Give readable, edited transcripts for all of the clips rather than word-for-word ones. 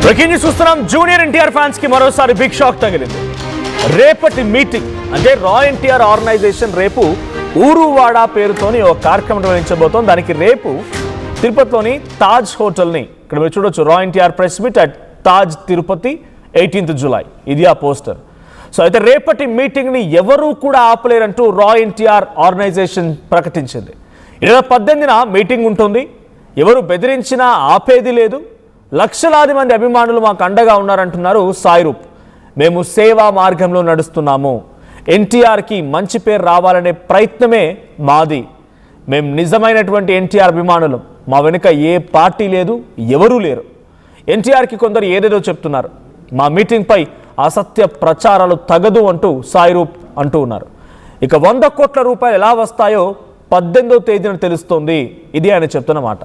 Breaking news చూస్తున్నాం. Junior NTR fans కి మరోసారి బిగ్ షాక్ తగిలింది. రేపటి మీటింగ్ అంటే రా ఎన్టీఆర్ ఆర్గనైజేషన్ రేపు ఊరువాడ పేరుతోని ఒక కార్యక్రమం నిర్వహించబోతోంది. దానికి రేపు తిరుపతిలోని తాజ్ హోటల్ని ఇక్కడ మీరు చూడొచ్చు. రా NTR press meet at Taj Tirupati 18th July. ఇది ఆ పోస్టర్. సో అయితే రేపటి మీటింగ్ని ఎవరూ కూడా ఆపలేరంటూ రా ఎన్టీఆర్ ఆర్గనైజేషన్ ప్రకటించింది. 2018న మీటింగ్ ఉంటుంది. ఎవరు బెదిరించినా ఆపేది లేదు. లక్షలాది మంది అభిమానులు మాకు అండగా ఉన్నారంటున్నారు సాయి రూప్. మేము సేవా మార్గంలో నడుస్తున్నాము. ఎన్టీఆర్కి మంచి పేరు రావాలనే ప్రయత్నమే మాది. మేము నిజమైనటువంటి ఎన్టీఆర్ అభిమానులు. మా వెనుక ఏ పార్టీ లేదు, ఎవరూ లేరు. ఎన్టీఆర్కి కొందరు ఏదేదో చెప్తున్నారు. మా మీటింగ్పై అసత్య ప్రచారాలు తగదు అంటూ సాయి రూప్ అంటూ ఉన్నారు. ఇక 100 కోట్ల రూపాయలు ఎలా వస్తాయో 18వ తేదీన తెలుస్తోంది. ఇది ఆయన చెప్తున్న మాట.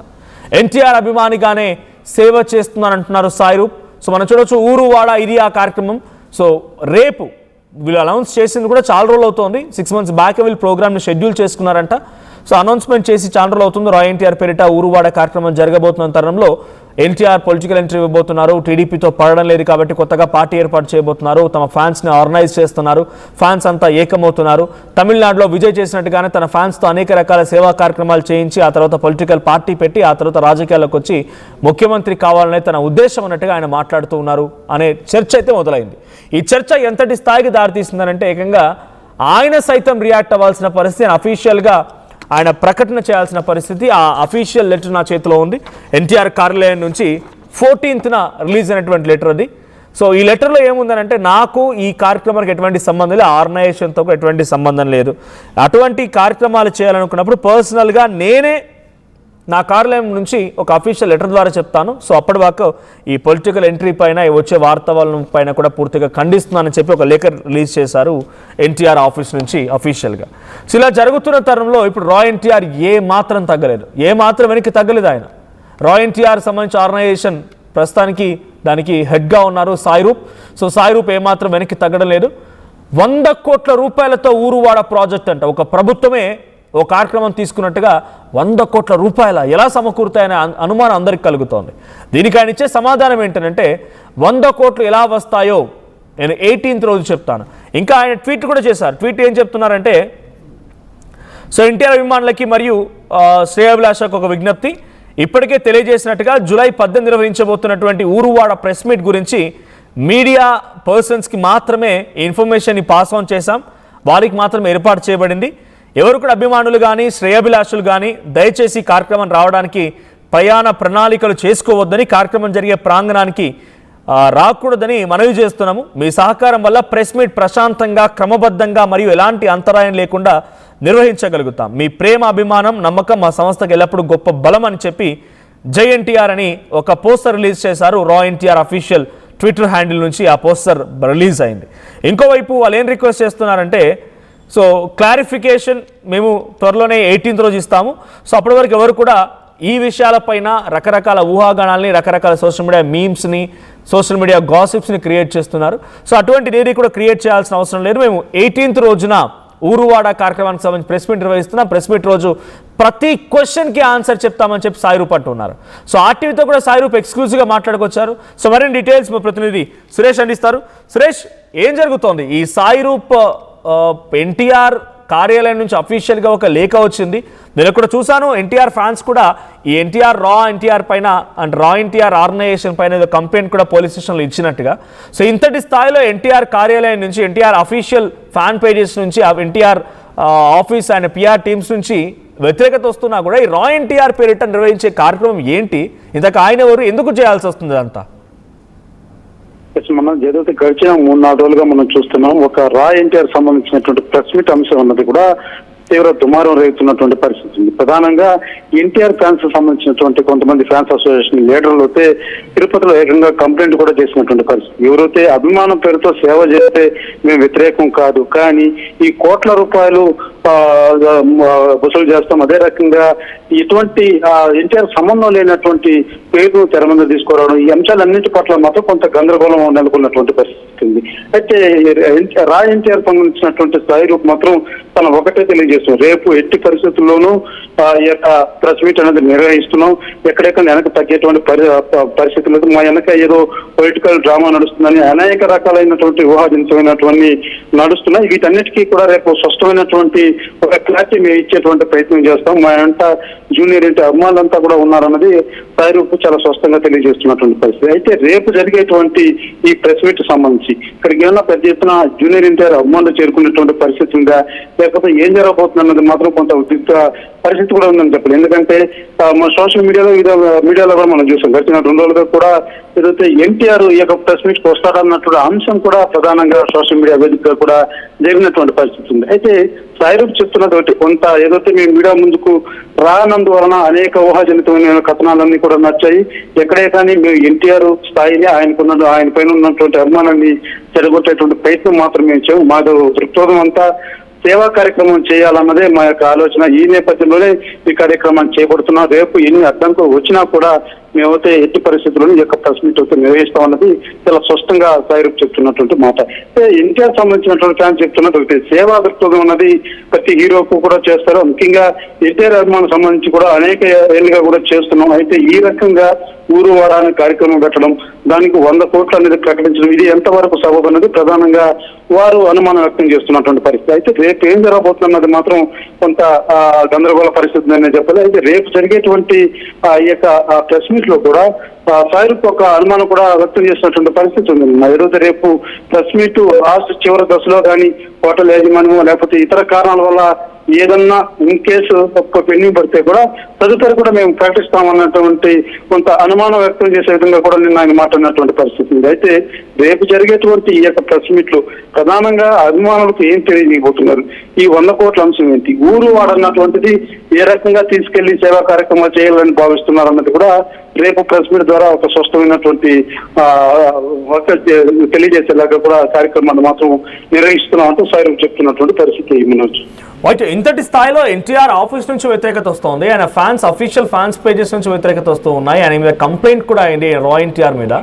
ఎన్టీఆర్ అభిమానిగానే సేవ చేస్తున్నానంటున్నారు సాయి రూప్. సో మనం చూడొచ్చు ఊరువాడ ఇది ఆ కార్యక్రమం. సో రేపు వీళ్ళు అనౌన్స్ చేసింది కూడా చాలా రోజులు అవుతుంది. 6 months బ్యాక్ వీళ్ళు ప్రోగ్రామ్ని షెడ్యూల్ చేసుకున్నారంట. సో అనౌన్స్మెంట్ చేసి చాలా రోజులు అవుతుంది. రా ఎన్టీఆర్ పేరిట ఊరువాడ కార్యక్రమం జరగబోతున్న తరుణంలో ఎన్టీఆర్ పొలిటికల్ ఎంట్రీ ఇవ్వబోతున్నారు. టీడీపీతో పడడం లేదు కాబట్టి కొత్తగా పార్టీ ఏర్పాటు చేయబోతున్నారు. తమ ఫ్యాన్స్ని ఆర్గనైజ్ చేస్తున్నారు. ఫ్యాన్స్ అంతా ఏకమవుతున్నారు. తమిళనాడులో విజయ్ చేసినట్టుగానే తన ఫ్యాన్స్తో అనేక రకాల సేవా కార్యక్రమాలు చేయించి ఆ తర్వాత పొలిటికల్ పార్టీ పెట్టి ఆ తర్వాత రాజకీయాల్లోకి వచ్చి ముఖ్యమంత్రి కావాలనే తన ఉద్దేశం అన్నట్టుగా ఆయన మాట్లాడుతూ ఉన్నారు అనే చర్చ అయితే మొదలైంది. ఈ చర్చ ఎంతటి స్థాయికి దారితీస్తుందనంటే ఏకంగా ఆయన సైతం రియాక్ట్ అవ్వాల్సిన పరిస్థితి, అఫీషియల్గా ఆయన ప్రకటన చేయాల్సిన పరిస్థితి. ఆ అఫీషియల్ లెటర్ నా చేతిలో ఉంది. ఎన్టీఆర్ కార్యాలయం నుంచి 14th రిలీజ్ అయినటువంటి లెటర్ అది. సో ఈ లెటర్లో ఏముందనంటే నాకు ఈ కార్యక్రమానికి ఎటువంటి సంబంధం లేదు, ఆర్గనైజేషన్తో ఎటువంటి సంబంధం లేదు. అటువంటి కార్యక్రమాలు చేయాలనుకున్నప్పుడు పర్సనల్గా నేనే నా కార్యాలయం నుంచి ఒక అఫీషియల్ లెటర్ ద్వారా చెప్తాను. సో అప్పటి వరకు ఈ పొలిటికల్ ఎంట్రీ పైన వచ్చే వార్తావరణం పైన కూడా పూర్తిగా ఖండిస్తున్నానని చెప్పి ఒక లేఖ రిలీజ్ చేశారు ఎన్టీఆర్ ఆఫీస్ నుంచి అఫీషియల్గా. సో ఇలా జరుగుతున్న తరుణంలో ఇప్పుడు రా ఎన్టీఆర్ ఏ మాత్రం తగ్గలేదు, ఏ మాత్రం వెనక్కి తగ్గలేదు. ఆయన రా ఎన్టీఆర్ సంబంధించిన ఆర్గనైజేషన్ ప్రస్తుతానికి దానికి హెడ్గా ఉన్నారు సాయి రూప్. సో సాయి రూప్ ఏమాత్రం వెనక్కి తగ్గడం లేదు. 100 కోట్ల రూపాయలతో ఊరువాడ ప్రాజెక్ట్ అంట. ఒక ప్రభుత్వమే ఓ కార్యక్రమం తీసుకున్నట్టుగా 100 కోట్ల రూపాయల ఎలా సమకూరుతాయనే అనుమానం అందరికి కలుగుతోంది. దీనికి ఆయన ఇచ్చే సమాధానం ఏంటంటే 100 కోట్లు ఎలా వస్తాయో నేను 18th రోజు చెప్తాను. ఇంకా ఆయన ట్వీట్ కూడా చేశారు. ట్వీట్ ఏం చెప్తున్నారంటే, సో ఎన్టీఆర్ అభిమానులకి మరియు శ్రేయాభిలాషకు ఒక విజ్ఞప్తి. ఇప్పటికే తెలియజేసినట్టుగా జూలై 18 నిర్వహించబోతున్నటువంటి ఊరువాడ ప్రెస్ మీట్ గురించి మీడియా పర్సన్స్కి మాత్రమే ఇన్ఫర్మేషన్ని పాస్ ఆన్ చేశాం. వారికి మాత్రమే ఏర్పాటు చేయబడింది. ఎవరు కూడా అభిమానులు కానీ శ్రేయాభిలాషులు కానీ దయచేసి కార్యక్రమం రావడానికి ప్రయాణ ప్రణాళికలు చేసుకోవద్దని, కార్యక్రమం జరిగే ప్రాంగణానికి రాకూడదని మనవి చేస్తున్నాము. మీ సహకారం వల్ల ప్రెస్ మీట్ ప్రశాంతంగా, క్రమబద్ధంగా మరియు ఎలాంటి అంతరాయం లేకుండా నిర్వహించగలుగుతాం. మీ ప్రేమ, అభిమానం, నమ్మకం మా సంస్థకు ఎల్లప్పుడూ గొప్ప బలం అని చెప్పి జై ఎన్టీఆర్ అని ఒక పోస్టర్ రిలీజ్ చేశారు. రా ఎన్టీఆర్ అఫీషియల్ ట్విట్టర్ హ్యాండిల్ నుంచి ఆ పోస్టర్ రిలీజ్ అయింది. ఇంకోవైపు వాళ్ళు ఏం రిక్వెస్ట్ చేస్తున్నారంటే, సో క్లారిఫికేషన్ మేము త్వరలోనే 18th రోజు ఇస్తాము. సో అప్పటి వరకు ఎవరు కూడా ఈ విషయాలపైన రకరకాల ఊహాగానాల్ని, రకరకాల సోషల్ మీడియా మీమ్స్ని, సోషల్ మీడియా గాసిప్స్ని క్రియేట్ చేస్తున్నారు. సో అటువంటిది ఏది కూడా క్రియేట్ చేయాల్సిన అవసరం లేదు. మేము 18th రోజున ఊరువాడ కార్యక్రమానికి సంబంధించి ప్రెస్ మీట్ నిర్వహిస్తున్నాం. ప్రెస్ మీట్ రోజు ప్రతి క్వశ్చన్కి ఆన్సర్ చెప్తామని చెప్పి సాయి రూప్ అంటున్నారు. సో ఆర్టీవీతో కూడా సాయి రూప్ ఎక్స్క్లూజివ్గా మాట్లాడుకొచ్చారు. సో మరిన్ని డీటెయిల్స్ మా ప్రతినిధి సురేష్ అందిస్తారు. సురేష్, ఏం జరుగుతోంది? ఈ సాయి రూప్ ఎన్టీఆర్ కార్యాలయం నుంచి అఫీషియల్గా ఒక లేఖ వచ్చింది. నేను కూడా చూశాను. ఎన్టీఆర్ ఫ్యాన్స్ కూడా ఈ ఎన్టీఆర్ పైన అండ్ రా ఎన్టీఆర్ ఆర్గనైజేషన్ పైన ఏదో కంప్లైంట్ కూడా పోలీస్ స్టేషన్లో ఇచ్చినట్టుగా. సో ఇంతటి స్థాయిలో ఎన్టీఆర్ కార్యాలయం నుంచి, ఎన్టీఆర్ అఫీషియల్ ఫ్యాన్ పేజెస్ నుంచి, NTR office and PR teams నుంచి వ్యతిరేకత వస్తున్నా కూడా ఈ రా ఎన్టీఆర్ పేరిట నిర్వహించే కార్యక్రమం ఏంటి? ఇంతకు ఆయన ఎవరు, ఎందుకు చేయాల్సి వస్తుంది అంతా? మనం ఏదైతే గడిచిన 3-4 రోజులుగా మనం చూస్తున్నాం, ఒక రా ఎన్టీఆర్ సంబంధించినటువంటి ప్రెస్ మీట్ అంశం ఉన్నది కూడా తీవ్ర దుమారం రేగుతున్నటువంటి పరిస్థితి ఉంది. ప్రధానంగా ఎన్టీఆర్ ఫ్యాన్స్ సంబంధించినటువంటి కొంతమంది ఫ్యాన్స్ అసోసియేషన్ లీడర్లు అయితే తిరుపతిలో ఏకంగా కంప్లైంట్ కూడా చేసినటువంటి పరిస్థితి. ఎవరైతే అభిమానం పేరుతో సేవ చేస్తే మేము వ్యతిరేకం కాదు, కానీ ఈ కోట్ల రూపాయలు వసూలు చేస్తాం, అదే రకంగా ఇటువంటి ఎన్టీఆర్ సంబంధం లేనటువంటి పేరు తెర మీద తీసుకురావడం, ఈ అంశాలన్నింటి పట్ల మాత్రం కొంత గందరగోళం నెలకొన్నటువంటి పరిస్థితి ఉంది. అయితే రా ఎన్టీఆర్ సంబంధించినటువంటి స్థాయి రూపు మాత్రం తను ఒకటే తెలియజేస్తున్నాం, రేపు ఎట్టి పరిస్థితుల్లోనూ ఈ యొక్క ప్రెస్ మీట్ అనేది నిర్వహిస్తున్నాం, ఎక్కడెక్కడ వెనక తగ్గేటువంటి పరిస్థితి లేదు, మా వెనక ఏదో పొలిటికల్ డ్రామా నడుస్తుందని అనేక రకాలైనటువంటి ఊహాజనితమైనటువంటి నడుస్తున్నాయి. వీటన్నిటికీ కూడా రేపు స్పష్టమైనటువంటి ఒక క్లారిటీ మేము ఇచ్చేటువంటి ప్రయత్నం చేస్తాం. మా వెంట జూనియర్ ఎన్టీఆర్ అభిమానులంతా కూడా ఉన్నారన్నది స్థాయి రూపు చాలా స్పష్టంగా తెలియజేస్తున్నటువంటి పరిస్థితి. అయితే రేపు జరిగేటువంటి ఈ ప్రెస్ మీట్ సంబంధించి ఇక్కడికి ఏమన్నా పెద్ద ఎత్తున జూనియర్ ఎన్టీఆర్ అభిమానులు చేరుకునేటువంటి పరిస్థితి ఉందా, లేకపోతే ఏం జరగబోతుంది అన్నది మాత్రం కొంత ఉద్రిక్త పరిస్థితి కూడా ఉందని చెప్పాలి. ఎందుకంటే మన సోషల్ మీడియాలో కూడా మనం చూసాం, గడిచిన 2 రోజులుగా కూడా ఏదైతే ఎన్టీఆర్ ఈ యొక్క ప్రెస్ మీట్ కి వస్తాడన్నటువంటి అంశం కూడా ప్రధానంగా సోషల్ మీడియా వేదికగా కూడా జరిగినటువంటి పరిస్థితి ఉంది. అయితే సాయిరూప్ చెప్తున్నటువంటి కొంత ఏదైతే మేము మీడియా ముందుకు రానందువలన అనేక ఊహాజనితమైన కథనాలన్నీ కూడా నచ్చాయి, ఎక్కడే కానీ మేము ఎన్టీఆర్ స్థాయిని ఆయన పైన ఉన్నటువంటి అభిమానాన్ని చెడగొట్టేటువంటి ప్రయత్నం మాత్రం మేము చేయము. మా దృక్పథం అంతా సేవా కార్యక్రమం చేయాలన్నదే మా యొక్క ఆలోచన. ఈ నేపథ్యంలోనే ఈ కార్యక్రమాన్ని చేపడుతున్నాం. రేపు ఎన్ని అడ్డంకులు వచ్చినా కూడా మేమైతే ఎట్టి పరిస్థితుల్లో ఈ యొక్క ప్రెస్ మీట్ అయితే నిర్వహిస్తామన్నది చాలా స్పష్టంగా సాయిరూప్ చెప్తున్నటువంటి మాట. ఎన్టీఆర్ సంబంధించినటువంటి ఫ్యాన్స్ చెప్తున్నటువంటి సేవా దృక్పథం ఉన్నది ప్రతి హీరోకు కూడా చేస్తారు. ముఖ్యంగా ఎన్టీఆర్ అభిమానం సంబంధించి కూడా అనేక ఏళ్ళుగా కూడా చేస్తున్నాం. అయితే ఈ రకంగా ఊరు వారాన్ని కార్యక్రమం పెట్టడం, దానికి 100 కోట్లు అనేది ప్రకటించడం, ఇది ఎంతవరకు సబబు అన్నది ప్రధానంగా వారు అనుమానం వ్యక్తం చేస్తున్నటువంటి పరిస్థితి. అయితే రేపు ఏం జరగబోతున్నది మాత్రం కొంత గందరగోళ పరిస్థితి అనే చెప్పాలి. అయితే రేపు జరిగేటువంటి ఈ యొక్క ప్రెస్ మీట్ లో కూడా సాయిరూప్ ఒక అనుమానం కూడా వ్యక్తం చేసినటువంటి పరిస్థితి ఉంది. ఏదైతే రేపు ప్రెస్ మీట్ లాస్ట్ చివరి దశలో కానీ హోటల్ యాజమాన్యం లేకపోతే ఇతర కారణాల వల్ల ఏదన్నా ఇన్ కేసు ఒక్క పెండింగ్ పడితే కూడా తదుపరి కూడా మేము ప్రకటిస్తామన్నటువంటి కొంత అనుమానం వ్యక్తం చేసే విధంగా కూడా నిన్న ఆయన మాట్లాడినటువంటి పరిస్థితి ఉంది. అయితే రేపు జరిగేటువంటి ఈ యొక్క ప్రెస్ మీట్లు ప్రధానంగా అభిమానులకు ఏం తెలియజేయబోతున్నారు, ఈ 100 కోట్ల అంశం ఏంటి, ఊరు వాడన్నటువంటిది ఏ రకంగా తీసుకెళ్లి సేవా కార్యక్రమాలు చేయాలని భావిస్తున్నారు అన్నది కూడా రేపు ప్రెస్ మీట్ ద్వారా ఒక స్పష్టమైనటువంటి తెలియజేసేలాగా కూడా కార్యక్రమాన్ని మాత్రం నిర్వహిస్తున్నామంటూ సాయిరూప్ చెప్తున్నటువంటి పరిస్థితి మనోజ్. అయితే ఇంతటి స్థాయిలో ఎన్టీఆర్ ఆఫీస్ నుంచి వ్యతిరేకత వస్తుంది, ఆయన ఫ్యాన్స్ అఫీషియల్ ఫ్యాన్స్ పేజెస్ నుంచి వ్యతిరేకత వస్తూ ఉన్నాయి, ఆయన మీద కంప్లైంట్ కూడా అయింది రా ఎన్టీఆర్ మీద.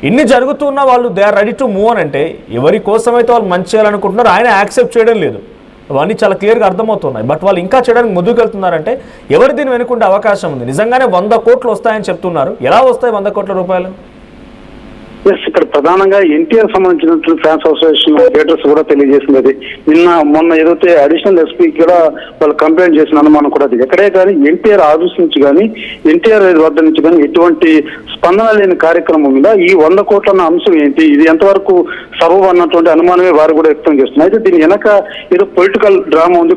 ఇన్ని జరుగుతున్న వాళ్ళు they are ready to move అని అంటే ఎవరి కోసమైతే వాళ్ళు మంచి చేయాలనుకుంటున్నారు ఆయన యాక్సెప్ట్ చేయడం లేదు, అవన్నీ చాలా క్లియర్గా అర్థమవుతున్నాయి. బట్ వాళ్ళు ఇంకా చేయడానికి ముందుకు వెళ్తున్నారంటే ఎవరు దీన్ని వెనుకుంటే అవకాశం ఉంది. నిజంగానే 100 కోట్లు వస్తాయని చెప్తున్నారు, ఎలా వస్తాయి 100 కోట్ల రూపాయలు? ఇక్కడ ప్రధానంగా ఎన్టీఆర్ సంబంధించినటువంటి ఫ్యాన్స్ అసోసియేషన్ లీడర్స్ కూడా తెలియజేసినది. మొన్న ఏదైతే అడిషనల్ ఎస్పీ కూడా వాళ్ళు కంప్లైంట్ చేసిన అనుమానం కూడా అది. ఎక్కడే కానీ ఎన్టీఆర్ ఆఫీస్ నుంచి కానీ ఎన్టీఆర్ వద్ద నుంచి కానీ ఎటువంటి స్పందన లేని కార్యక్రమం మీద ఈ 100 కోట్ల అన్న అంశం ఏంటి, ఇది ఎంతవరకు సబబు అన్నటువంటి అనుమానమే వారు కూడా వ్యక్తం చేస్తున్నారు. అయితే దీని వెనక ఏదో పొలిటికల్ డ్రామా ఉంది,